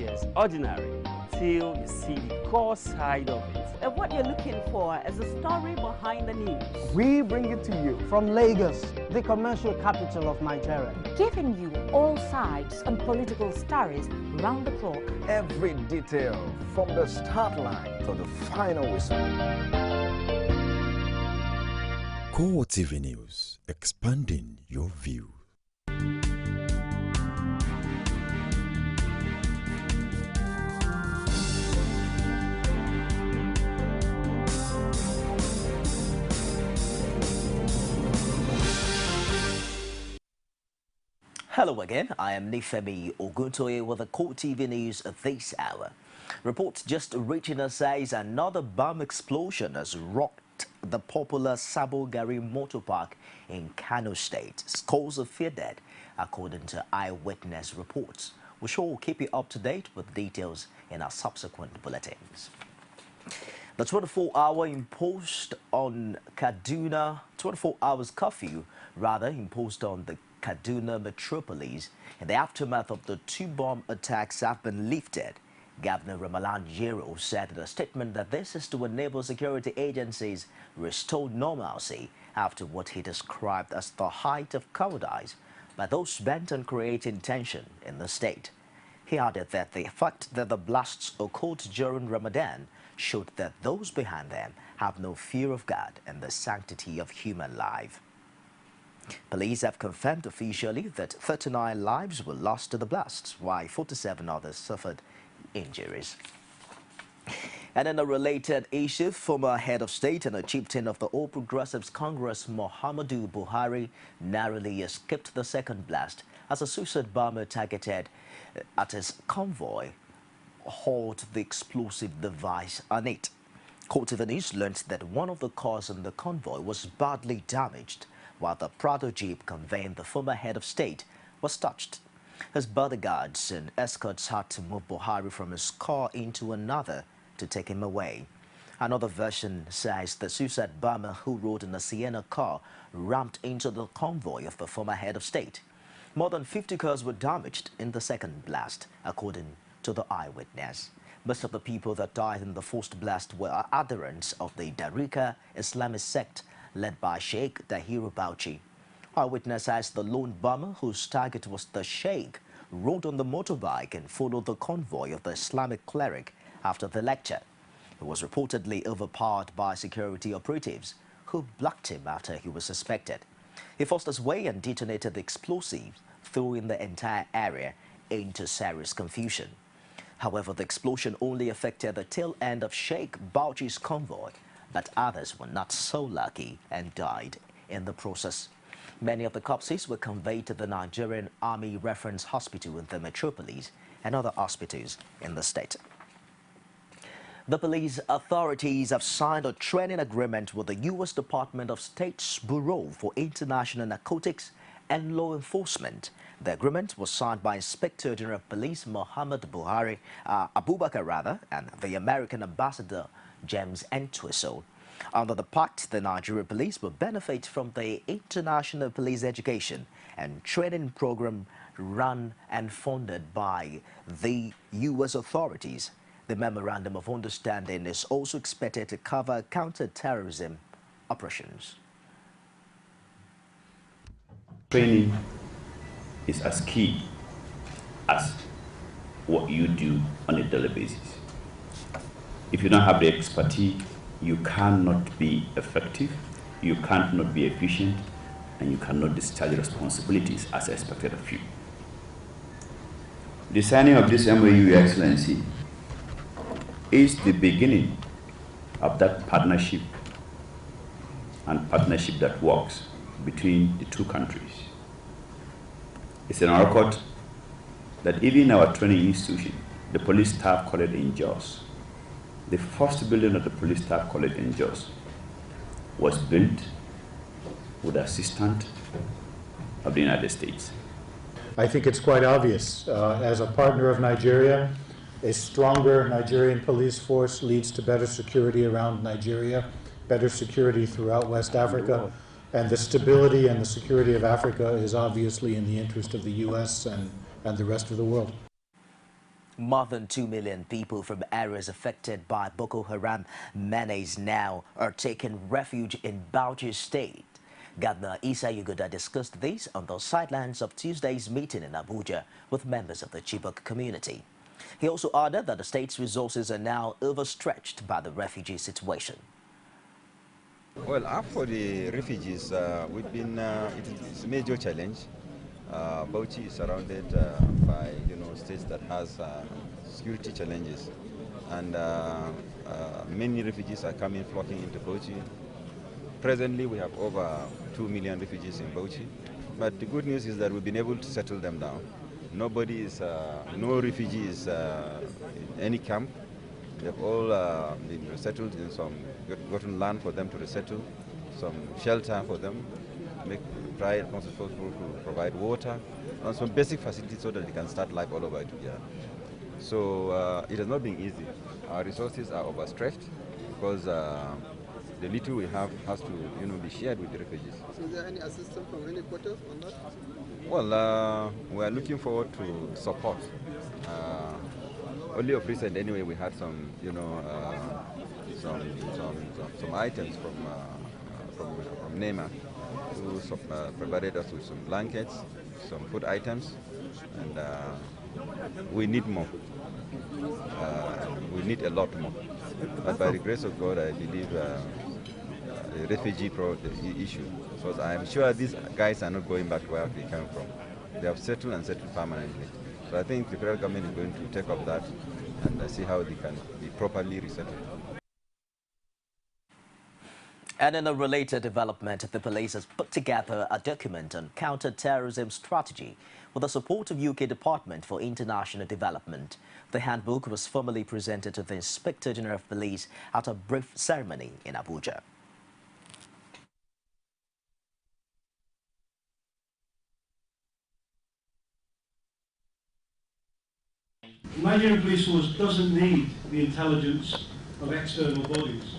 appears ordinary till you see the core side of it. And what you're looking for is the story behind the news. We bring it to you from Lagos, the commercial capital of Nigeria. Giving you all sides and political stories round the clock. Every detail from the start line to the final whistle. CoreTV News, expanding your view. Hello again, I am Nifemi Oguntoye with the CoreTV News this hour. Reports just reaching us says another bomb explosion has rocked the popular Sabogari Motor Park in Kano State. Scores of fear dead, according to eyewitness reports. We shall keep you up to date with details in our subsequent bulletins. The 24-hour imposed on Kaduna, 24 hours curfew, rather imposed on the Kaduna metropolis in the aftermath of the two bomb attacks have been lifted. Governor Ramalan Jero said in a statement that this is to enable security agencies restore normalcy after what he described as the height of cowardice by those bent on creating tension in the state. He added that the fact that the blasts occurred during Ramadan showed that those behind them have no fear of God and the sanctity of human life. Police have confirmed officially that 39 lives were lost to the blasts, while 47 others suffered injuries. And in a related issue, former head of state and a chieftain of the All Progressives Congress, Muhammadu Buhari, narrowly escaped the second blast as a suicide bomber targeted at his convoy hauled the explosive device on it. CoreTV News learned that one of the cars in the convoy was badly damaged, while the Prado Jeep conveying the former head of state was touched. His bodyguards and escorts had to move Buhari from his car into another to take him away. Another version says the suicide bomber who rode in a Sienna car rammed into the convoy of the former head of state. More than 50 cars were damaged in the second blast, according to the eyewitness. Most of the people that died in the first blast were adherents of the Darika Islamic sect led by Sheikh Dahiru Bauchi. Eyewitness says the lone bomber, whose target was the Sheikh, rode on the motorbike and followed the convoy of the Islamic cleric after the lecture. He was reportedly overpowered by security operatives who blocked him after he was suspected. He forced his way and detonated the explosives, throwing the entire area into serious confusion. However, the explosion only affected the tail end of Sheikh Bauchi's convoy, but others were not so lucky and died in the process. Many of the corpses were conveyed to the Nigerian Army Reference Hospital in the metropolis and other hospitals in the state. The police authorities have signed a training agreement with the U.S. Department of State's Bureau for International Narcotics and Law Enforcement. The agreement was signed by Inspector General of Police Muhammad Abubakar and the American Ambassador James Entwistle. Under the pact, the Nigerian police will benefit from the international police education and training program run and funded by the U.S. authorities. The Memorandum of Understanding is also expected to cover counter-terrorism operations. Training is as key as what you do on a daily basis. If you don't have the expertise, you cannot be effective, you cannot be efficient, and you cannot discharge responsibilities as expected of you. The signing of this MOU, Your Excellency, is the beginning of that partnership and partnership that works between the two countries. It's an record that even our training institution, the Police Staff College in Jos, the first building of the Police Staff College in Jos was built with the assistance of the United States. I think it's quite obvious. As a partner of Nigeria, a stronger Nigerian police force leads to better security around Nigeria, better security throughout West Africa, and the stability and the security of Africa is obviously in the interest of the U.S. and the rest of the world. More than 2 million people from areas affected by Boko Haram menace now are taking refuge in Bauchi State. Governor Isa Yuguda discussed this on the sidelines of Tuesday's meeting in Abuja with members of the Chibok community. He also added that the state's resources are now overstretched by the refugee situation. Well, as for the refugees, it's a major challenge. Bauchi is surrounded by states that has security challenges, and many refugees are flocking into Bauchi. Presently, we have over 2 million refugees in Bauchi, but the good news is that we've been able to settle them down. No refugee is in any camp. They've all been resettled in gotten land for them to resettle, some shelter for them, try as much as possible to provide water, and some basic facilities so that they can start life all over again. So it has not been easy. Our resources are overstretched because the little we have has to be shared with the refugees. So is there any assistance from any quarters on that? Well, we are looking forward to support. Only of recent, anyway, we had some items from NEMA who provided us with some blankets, some food items, and we need more. We need a lot more. But by the grace of God, I believe the refugee issue, because I'm sure these guys are not going back to where they came from. They have settled and settled permanently. So I think the federal government is going to take up that and see how they can be properly resettled. And in a related development, the police has put together a document on counter-terrorism strategy with the support of UK Department for International Development. The handbook was formally presented to the Inspector General of Police at a brief ceremony in Abuja. The Nigerian police force doesn't need the intelligence of external bodies.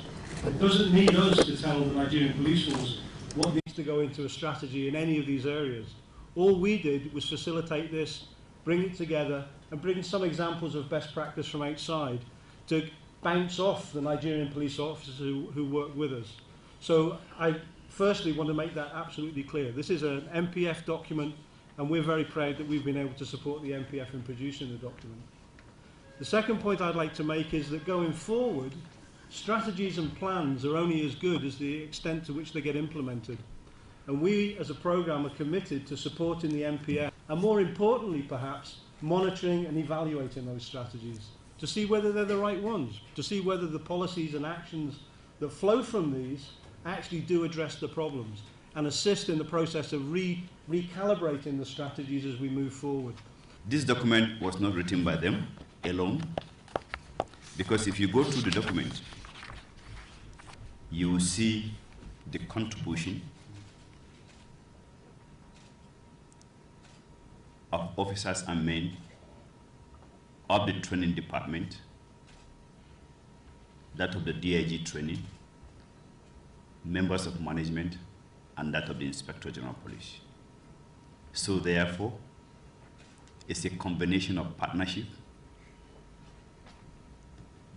It doesn't need us to tell the Nigerian police force what needs to go into a strategy in any of these areas. All we did was facilitate this, bring it together, and bring some examples of best practice from outside to bounce off the Nigerian police officers who work with us. So I firstly want to make that absolutely clear. This is an MPF document, and we're very proud that we've been able to support the MPF in producing the document. The second point I'd like to make is that going forward, strategies and plans are only as good as the extent to which they get implemented. And we, as a programme, are committed to supporting the MPF, and more importantly, perhaps, monitoring and evaluating those strategies to see whether they're the right ones, to see whether the policies and actions that flow from these actually do address the problems and assist in the process of recalibrating the strategies as we move forward. This document was not written by them alone, because if you go through the document, you will see the contribution of officers and men of the training department, that of the DIG training, members of management, and that of the Inspector General of Police. So therefore, it's a combination of partnership,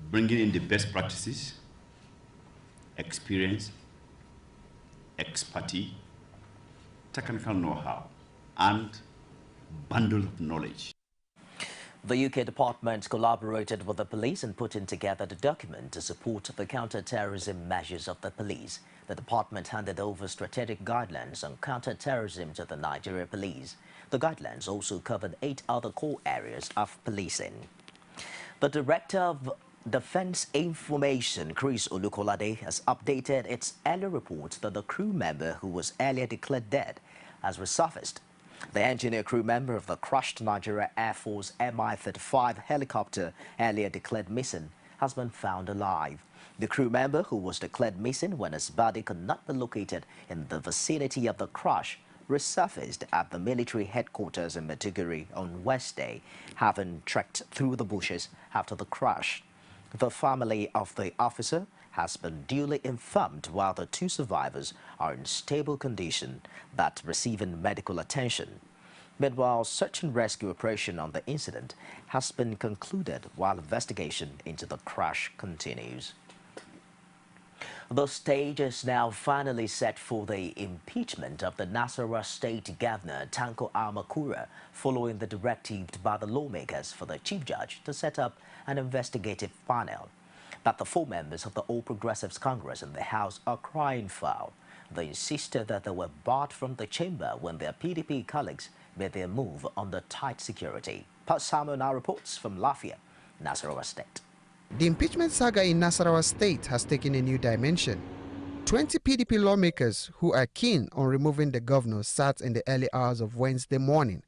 bringing in the best practices, experience, expertise, technical know-how, and bundle of knowledge. The UK department collaborated with the police in putting together the document to support the counter-terrorism measures of the police. The department handed over strategic guidelines on counter-terrorism to the Nigeria police. The guidelines also covered 8 other core areas of policing. The Director of Defense Information, Chris Olukolade, has updated its earlier report that the crew member who was earlier declared dead has resurfaced. The engineer crew member of the crashed Nigeria Air Force Mi-35 helicopter, earlier declared missing, has been found alive. The crew member who was declared missing when his body could not be located in the vicinity of the crash resurfaced at the military headquarters in Maiduguri on Wednesday, having trekked through the bushes after the crash. The family of the officer has been duly informed, while the 2 survivors are in stable condition but receiving medical attention. Meanwhile, search and rescue operation on the incident has been concluded while investigation into the crash continues. The stage is now finally set for the impeachment of the Nasarawa State Governor Tanko Almakura following the directive by the lawmakers for the Chief Judge to set up an investigative panel that the 4 members of the All Progressives Congress in the House are crying foul. They insisted that they were barred from the chamber when their PDP colleagues made their move under tight security. Pat Samuel now reports from Lafia, Nasarawa State. The impeachment saga in Nasarawa State has taken a new dimension. 20 PDP lawmakers who are keen on removing the governor sat in the early hours of Wednesday morning.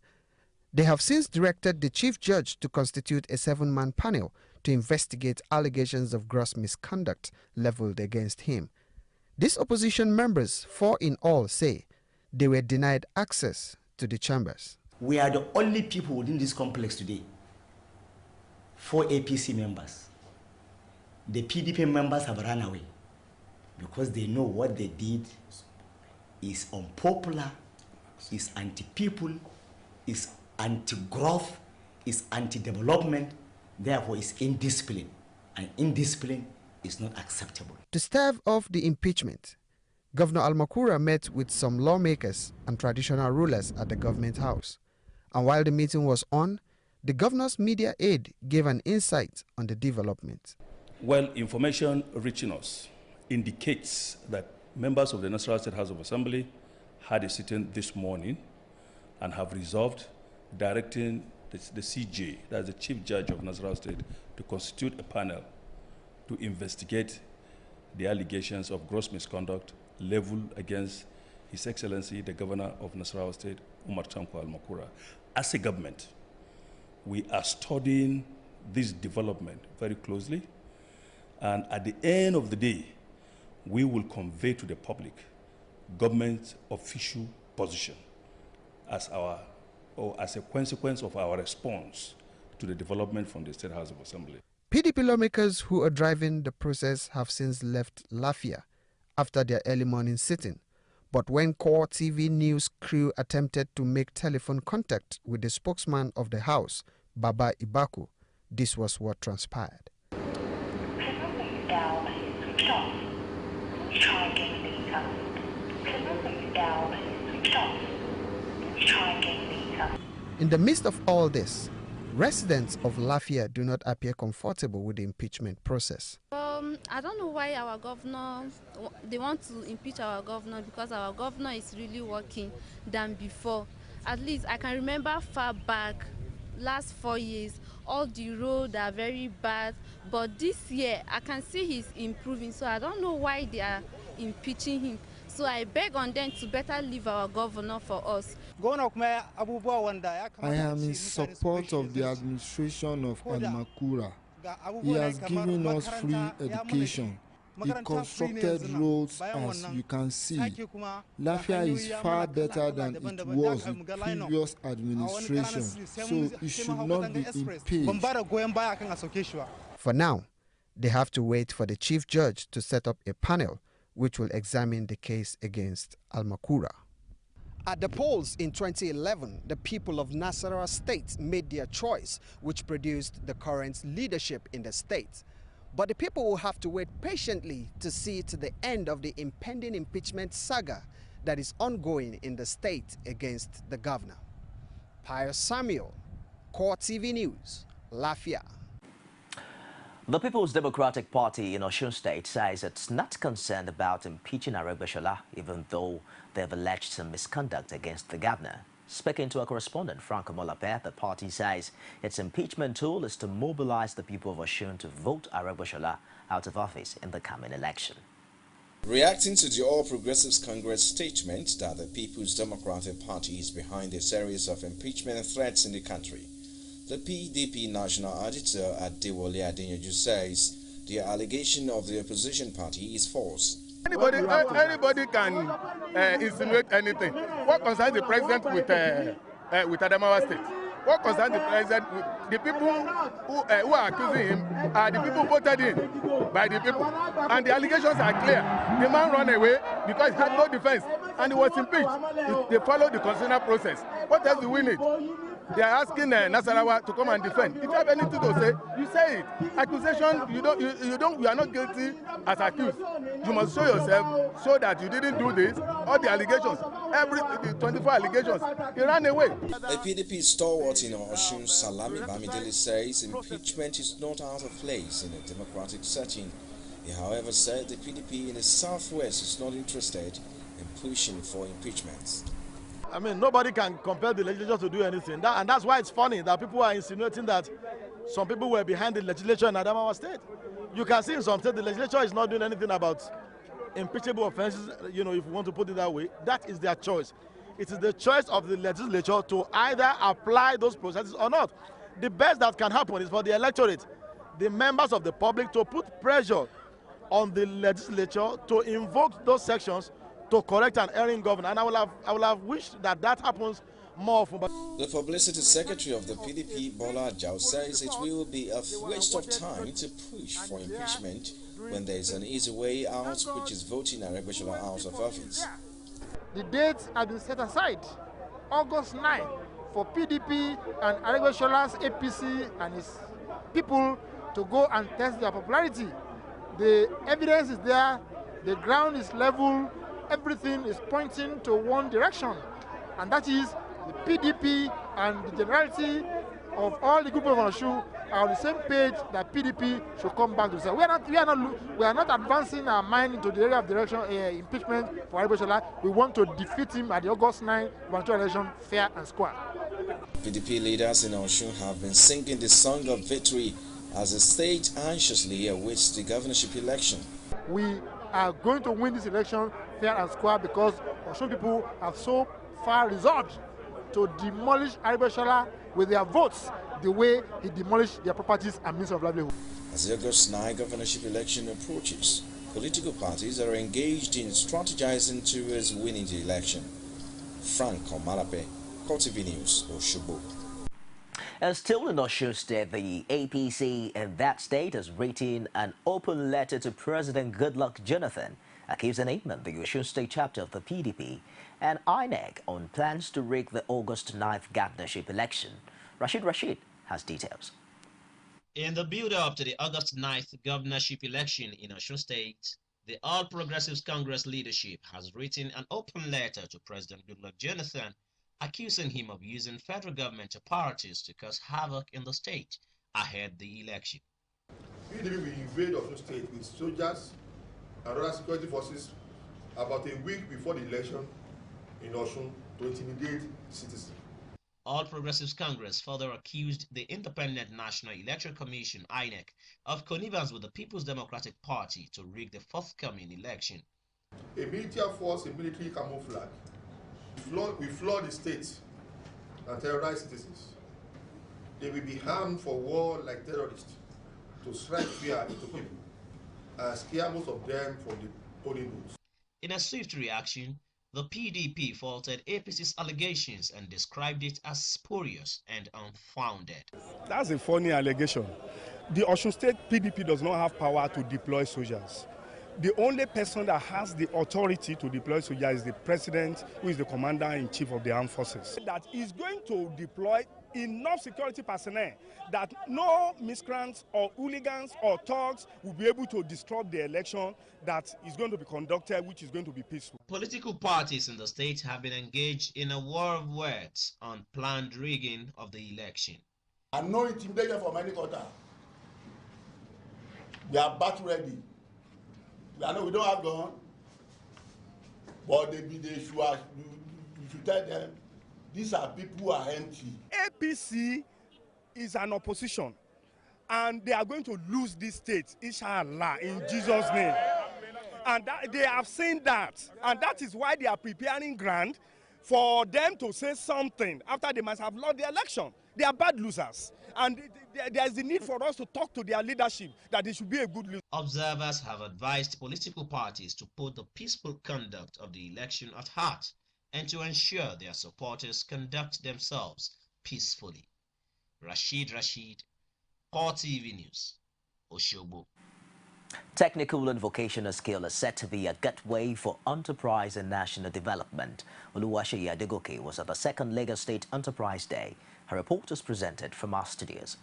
They have since directed the chief judge to constitute a 7-man panel to investigate allegations of gross misconduct leveled against him. These opposition members, 4 in all, say they were denied access to the chambers. We are the only people within this complex today, 4 APC members. The PDP members have run away because they know what they did is unpopular, is anti-people, is anti-growth, is anti-development, therefore is indiscipline. And indiscipline is not acceptable. To stave off the impeachment, Governor Almakura met with some lawmakers and traditional rulers at the government house. And while the meeting was on, the governor's media aide gave an insight on the development. Well, information reaching us indicates that members of the Nasarawa State House of Assembly had a sitting this morning and have resolved directing the CJ, that's the Chief Judge of Nasarawa State, to constitute a panel to investigate the allegations of gross misconduct leveled against His Excellency, the Governor of Nasarawa State, Umar Tanko Almakura. As a government, we are studying this development very closely. And at the end of the day, we will convey to the public government's official position as a consequence of our response to the development from the State House of Assembly. PDP lawmakers who are driving the process have since left Lafia after their early morning sitting. But when CoreTV news crew attempted to make telephone contact with the spokesman of the House, Baba Ibaku, this was what transpired. In the midst of all this, residents of Lafia do not appear comfortable with the impeachment process. I don't know why our governor, they want to impeach our governor, because our governor is really working than before. At least I can remember far back, last 4 years, all the roads are very bad, but this year I can see he's improving, so I don't know why they are impeaching him. So I beg on them to better leave our governor for us. I am in support of the administration of Almakura. He has given us free education. He constructed roads, as you can see. Lafia is far better than it was with previous administration, so it should not be impeached. For now, they have to wait for the chief judge to set up a panel which will examine the case against Almakura. At the polls in 2011, the people of Nasarawa State made their choice, which produced the current leadership in the state. But the people will have to wait patiently to see to the end of the impending impeachment saga that is ongoing in the state against the governor. Pius Samuel, CoreTV News, Lafia. The People's Democratic Party in Osun State says it's not concerned about impeaching Aregbesola, even though they've alleged some misconduct against the governor. Speaking to our correspondent, Frank Omolape, the party says its impeachment tool is to mobilize the people of Osun to vote Aregbesola out of office in the coming election. Reacting to the All Progressives Congress statement that the People's Democratic Party is behind a series of impeachment threats in the country, the PDP National Editor Adewale Adeyanju says the allegation of the opposition party is false. Anybody can insinuate anything. What concerns the president with Adamawa State? What concerns the president with the people who are accusing him are the people voted in by the people. And the allegations are clear. The man ran away because he had no defense. and he was impeached. They followed the constitutional process. What else do we need? They are asking Nasarawa to come and defend. If you have anything to say, you say it. Accusation, you are not guilty as accused. You must show yourself so that you didn't do this. All the allegations, the 24 allegations, he ran away. A PDP stalwart in Osun, Salami Bamidele, says impeachment is not out of place in a democratic setting. He, however, said the PDP in the southwest is not interested in pushing for impeachments. I mean, nobody can compel the legislature to do anything. And that's why it's funny that people are insinuating that some people were behind the legislature in Adamawa State. You can see in some states the legislature is not doing anything about impeachable offenses, if you want to put it that way. That is their choice. It is the choice of the legislature to either apply those processes or not. The best that can happen is for the electorate, the members of the public, to put pressure on the legislature to invoke those sections to correct an erring governor, and I will have wished that happens more often. The publicity secretary of the PDP, Bola Ajao, says it will be a waste of time to push for impeachment when there is an easy way out, which is voting Aregbesola out of office. The date has been set aside, August 9, for PDP and Aregbesola's APC and his people to go and test their popularity. The evidence is there, the ground is level, everything is pointing to one direction, and that is the PDP and the generality of all the group of Osun are on the same page that PDP should come back to say we are not advancing our mind into the area of direction impeachment for Aregbesola. We want to defeat him at the August 9 gubernatorial election fair and square. PDP leaders in Osun have been singing the song of victory as the state anxiously awaits the governorship election. We are going to win this election fair and square because Osun people have so far resolved to demolish Aregbesola with their votes the way he demolished their properties and means of livelihood. As the August 9 governorship election approaches, political parties are engaged in strategizing towards winning the election. Frank Omalape, CoreTV News, Osogbo. And still in Osun State, the APC in that state has written an open letter to President Goodluck Jonathan, accusing him and the Osun State chapter of the PDP and INEC on plans to rig the August 9th governorship election. Rashid has details. In the build-up to the August 9th governorship election in Osun State, the All Progressives Congress leadership has written an open letter to President Goodluck Jonathan, accusing him of using federal government apparatus to cause havoc in the state ahead the election. PDP will invade Osun State with soldiers and other security forces about a week before the election in Osun to intimidate citizens. All Progressives Congress further accused the Independent National Electoral Commission, INEC, of connivance with the People's Democratic Party to rig the forthcoming election. A military force, a military camouflage, we flood the state and terrorize citizens. They will be harmed for war like terrorists to strike fear into people and scare most of them from the polling booths. In a swift reaction, the PDP faulted APC's allegations and described it as spurious and unfounded. That's a funny allegation. The Osun State PDP does not have power to deploy soldiers. The only person that has the authority to deploy soldiers is the president, who is the commander-in-chief of the armed forces. That is going to deploy enough security personnel that no miscreants or hooligans or thugs will be able to disrupt the election that is going to be conducted, which is going to be peaceful. Political parties in the state have been engaged in a war of words on planned rigging of the election. And no intimidation from any quarter. We are battle ready. I know we don't have gun, but they should tell them these are people who are empty. APC is an opposition, and they are going to lose this state, inshallah, in Jesus' name. And they have seen that, and that is why they are preparing ground for them to say something after they must have lost the election. They are bad losers, and there is the need for us to talk to their leadership that they should be a good leader. Observers have advised political parties to put the peaceful conduct of the election at heart and to ensure their supporters conduct themselves peacefully. Rashid, CoreTV News, Osogbo. Technical and vocational skill is set to be a gateway for enterprise and national development. Oluwaseyi Adegoke was at the second Lagos State Enterprise Day. Her report is presented from our studios.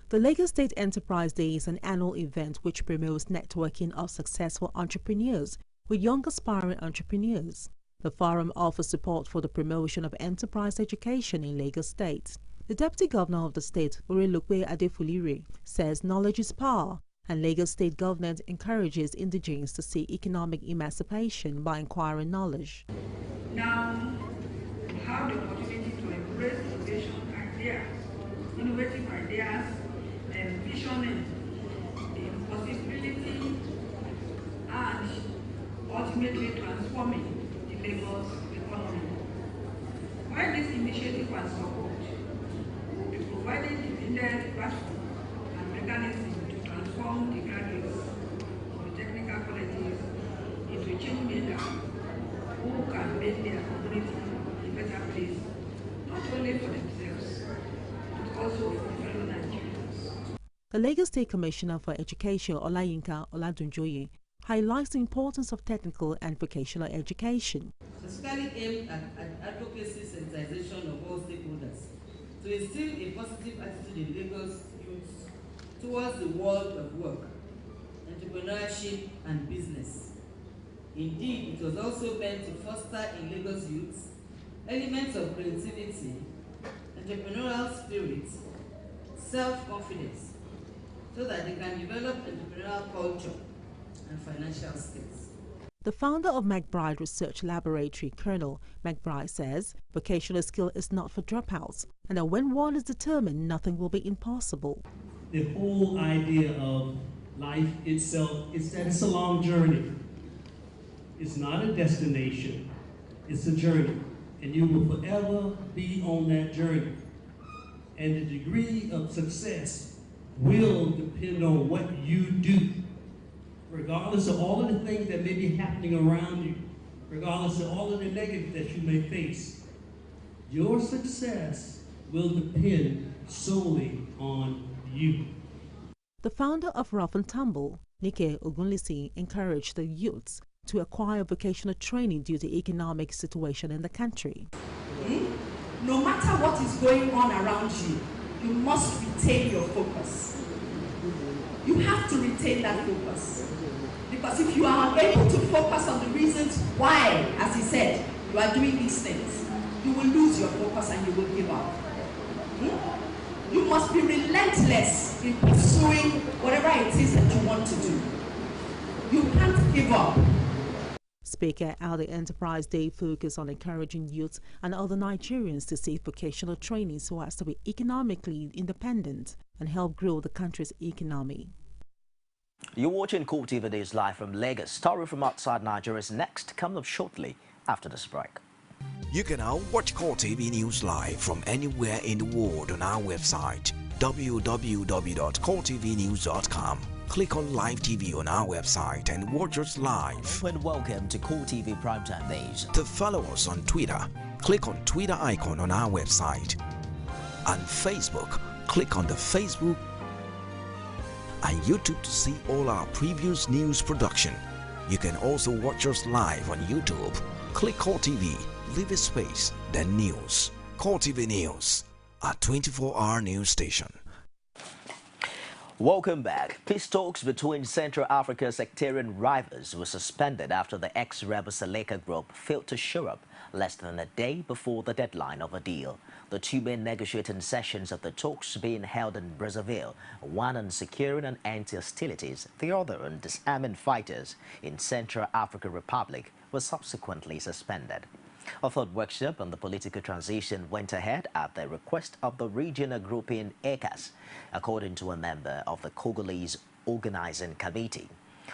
The Lagos State Enterprise Day is an annual event which promotes networking of successful entrepreneurs with young aspiring entrepreneurs. The forum offers support for the promotion of enterprise education in Lagos State. The Deputy Governor of the state, Orelokwe Adefulire, says knowledge is power, and Lagos State government encourages indigenes to seek economic emancipation by acquiring knowledge. Now, we have the opportunity to embrace innovation ideas, innovative ideas, and visioning the possibility and ultimately transforming the Lagos economy. While this initiative and support will be providing the needed platform and mechanism to transform the graduates of the technical colleges into change makers who can make their community a better place, not only for themselves, but also for fellow Nigerians. The Lagos State Commissioner for Education, Olayinka Oladunjoye, highlights the importance of technical and vocational education. Specifically aimed at advocacy sensitization of all stakeholders to instill a positive attitude in Lagos youths towards the world of work, entrepreneurship and business. Indeed, it was also meant to foster in Lagos youths elements of creativity, entrepreneurial spirit, self-confidence, so that they can develop entrepreneurial culture and financial skills. The founder of McBride Research Laboratory, Colonel McBride, says vocational skill is not for dropouts, and that when one is determined, nothing will be impossible. The whole idea of life itself is that it's a long journey. It's not a destination, it's a journey, and you will forever be on that journey. And the degree of success will depend on what you do, regardless of all of the things that may be happening around you, regardless of all of the negative that you may face. Your success will depend solely on you. The founder of Rough and Tumble, Nike Ogunlisi, encouraged the youths to acquire vocational training due to the economic situation in the country. No matter what is going on around you, you must retain your focus. You have to retain that focus. Because if you are able to focus on the reasons why, as he said, you are doing these things, you will lose your focus and you will give up. You must be relentless in pursuing whatever it is that you want to do. You can't give up. Speaker at the Enterprise Day focused on encouraging youths and other Nigerians to seek vocational training so as to be economically independent and help grow the country's economy. You're watching CoreTV News live from Lagos. Story from outside Nigeria is next, coming up shortly after this break. You can now watch CoreTV News live from anywhere in the world on our website www.coretvnews.com. Click on Live TV on our website and watch us live. And welcome to CoreTV Primetime News. To follow us on Twitter, click on Twitter icon on our website. On Facebook, click on the Facebook and YouTube to see all our previous news production. You can also watch us live on YouTube. Click CoreTV, leave a space, then News. CoreTV News, our 24-hour news station. Welcome back. Peace talks between Central Africa's sectarian rivals were suspended after the ex-rebel Seleka group failed to show up less than a day before the deadline of a deal. The two main negotiating sessions of the talks being held in Brazzaville, one on securing and anti-hostilities, the other on disarming fighters in Central African Republic, were subsequently suspended. A third workshop on the political transition went ahead at the request of the regional grouping ECAS, according to a member of the Congolese Organizing Committee.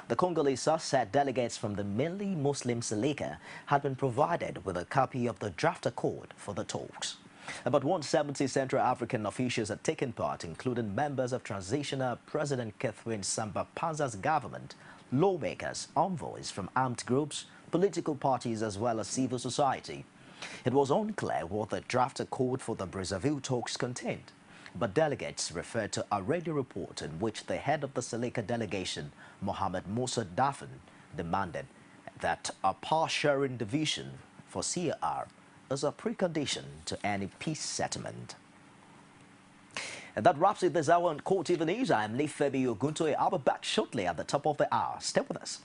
The Congolese said delegates from the mainly Muslim Seleka had been provided with a copy of the draft accord for the talks. About 170 Central African officials had taken part, including members of Transitional President Catherine Samba-Panza's government, lawmakers, envoys from armed groups, political parties as well as civil society. It was unclear what the draft accord for the Brazzaville talks contained. But delegates referred to a radio report in which the head of the Seleka delegation, Mohammed Musa Dafin, demanded that a power-sharing division for CAR is a precondition to any peace settlement. And that wraps it this hour on CoreTV News. I am Nifebi Oguntoye. I'll be back shortly at the top of the hour. Stay with us.